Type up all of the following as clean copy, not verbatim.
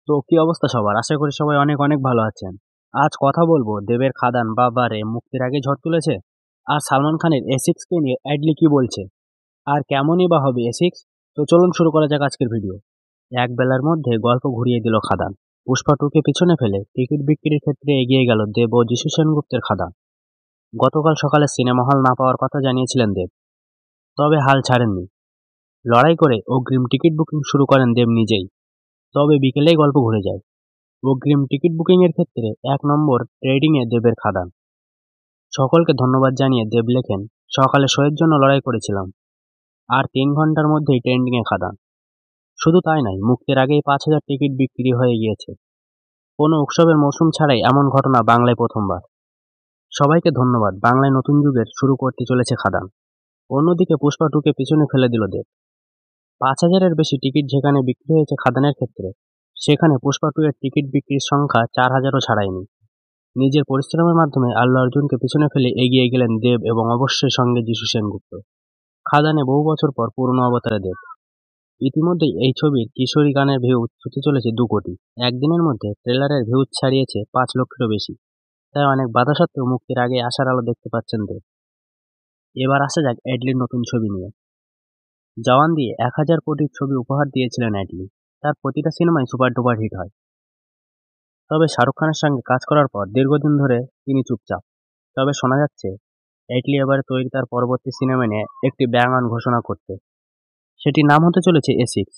তো কি অবস্থা সবার? আশা করি সবাই অনেক অনেক ভালো আছেন। আজ কথা বলবো দেবের খাদান বাবারে মুক্তির আগে ঝড় তুলেছে, আর সালমান খানের এসিক্স কে নিয়ে অ্যাডলি কি বলছে, আর কেমনই বা হবে এসিক্স। তো চলুন শুরু করা যাক আজকের ভিডিও। এক বেলার মধ্যে গল্প ঘুরিয়ে দিল খাদান। পুষ্পা টুকে পিছনে ফেলে টিকিট বিক্রির ক্ষেত্রে এগিয়ে গেল দেব ও যিশু সেনগুপ্তের খাদান। গতকাল সকালে সিনেমা হল না পাওয়ার কথা জানিয়েছিলেন দেব, তবে হাল ছাড়েননি। লড়াই করে অগ্রিম টিকিট বুকিং শুরু করেন দেব নিজেই। তবে বিকেলেই গল্প ঘুরে যায়। অগ্রিম টিকিট বুকিংয়ের ক্ষেত্রে ১ নম্বর ট্রেডিংয়ে দেবের খাদান। সকলকে ধন্যবাদ জানিয়ে দেব লেখেন, সকালে শোয়ের জন্য লড়াই করেছিলাম, আর ৩ ঘন্টার মধ্যেই ট্রেন্ডিংয়ে খাদান। শুধু তাই নয়, মুক্তির আগেই ৫,০০০ টিকিট বিক্রি হয়ে গিয়েছে। কোনো উৎসবের মৌসুম ছাড়াই এমন ঘটনা বাংলায় প্রথমবার। সবাইকে ধন্যবাদ, বাংলায় নতুন যুগের শুরু করতে চলেছে খাদান। অন্যদিকে পুষ্পা টুকে পিছনে ফেলে দিল দেব। ৫,০০০-এর বেশি টিকিট যেখানে বিক্রি হয়েছে খাদানের ক্ষেত্রে, সেখানে পুষ্পা টু এর টিকিট বিক্রির সংখ্যা ৪,০০০ও ছাড়ায়নি। নিজের পরিশ্রমের মাধ্যমে আল্লু অর্জুনকে পিছনে ফেলে এগিয়ে গেলেন দেব এবং অবশ্যই সঙ্গে যিশু সেনগুপ্ত। খাদানে বহু বছর পর পুরনো অবতারে দেব। ইতিমধ্যেই এই ছবির কিশোরী গানের ভিউ ছুঁতে চলেছে ২ কোটি। একদিনের মধ্যে ট্রেলারের ভিউ ছাড়িয়েছে ৫ লক্ষেরও বেশি। তাই অনেক বাধা সত্ত্বেও মুক্তির আগে আশার আলো দেখতে পাচ্ছেন দেব। এবার আসা যাক অ্যাডলির নতুন ছবি নিয়ে। জওয়ান দিয়ে ১,০০০ কোটির ছবি উপহার দিয়েছিলেন অ্যাডলি। তার প্রতিটা সিনেমাই সুপার ডুপার হিট হয়। তবে শাহরুখ খানের সঙ্গে কাজ করার পর দীর্ঘদিন ধরে তিনি চুপচাপ। তবে শোনা যাচ্ছে অ্যাটলি এবার তৈরি তার পরবর্তী সিনেমা নিয়ে একটি ব্যাং অন ঘোষণা করতে। সেটির নাম হতে চলেছে এসিক্স।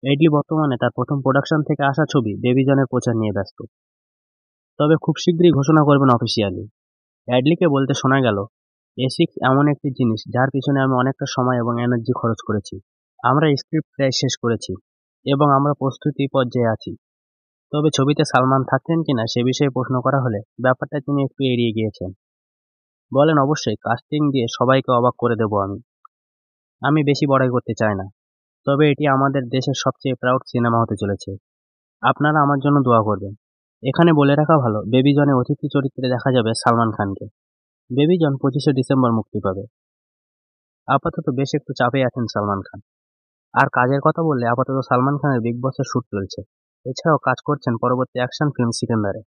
অ্যাটলি বর্তমানে তার প্রথম প্রোডাকশন থেকে আসা ছবি বেবি জনের প্রচার নিয়ে ব্যস্ত। তবে খুব শীঘ্রই ঘোষণা করবেন অফিসিয়ালি। অ্যাডলিকে বলতে শোনা গেল, এসিক্স এমন একটি জিনিস যার পিছনে আমি অনেকটা সময় এবং এনার্জি খরচ করেছি। আমরা স্ক্রিপ্ট প্রায় শেষ করেছি এবং আমরা প্রস্তুতি পর্যায়ে আছি। তবে ছবিতে সালমান থাকছেন কিনা সে বিষয়ে প্রশ্ন করা হলে ব্যাপারটা তিনি একটু এড়িয়ে গিয়েছেন। বলেন, অবশ্যই কাস্টিং দিয়ে সবাইকে অবাক করে দেব আমি। আমি বেশি বড়াই করতে চাই না। তবে এটি আমাদের দেশের সবচেয়ে প্রাউড সিনেমা হতে চলেছে। আপনারা আমার জন্য দোয়া করবেন। এখানে বলে রাখা ভালো, বেবি জনে অতিথি চরিত্রে দেখা যাবে সালমান খানকে। বেবি জন ২৫শে ডিসেম্বর মুক্তি পাবে। আপাতত বেশ একটু চাপে আছেন সালমান খান। আর কাজের কথা বললে আপাতত সালমান খানের বিগ বসের শুট চলছে। এছাড়াও কাজ করছেন পরবর্তী অ্যাকশন ফিল্ম সিকান্দারে।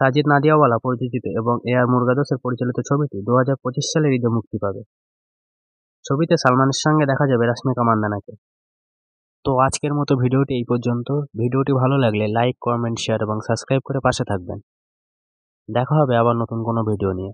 সাজিদ নাদিয়াওয়ালা প্রযোজিত এবং এ.আর মুরগাদোসের পরিচালিত ছবিটি ২০২৫ সালের ঈদে মুক্তি পাবে। ছবিতে সালমানের সঙ্গে দেখা যাবে রাশমিকা মান্দানাকে। তো আজকের মতো ভিডিওটি এই পর্যন্ত। ভিডিওটি ভালো লাগলে লাইক, কমেন্ট, শেয়ার এবং সাবস্ক্রাইব করে পাশে থাকবেন। দেখা হবে আবার নতুন কোনো ভিডিও নিয়ে।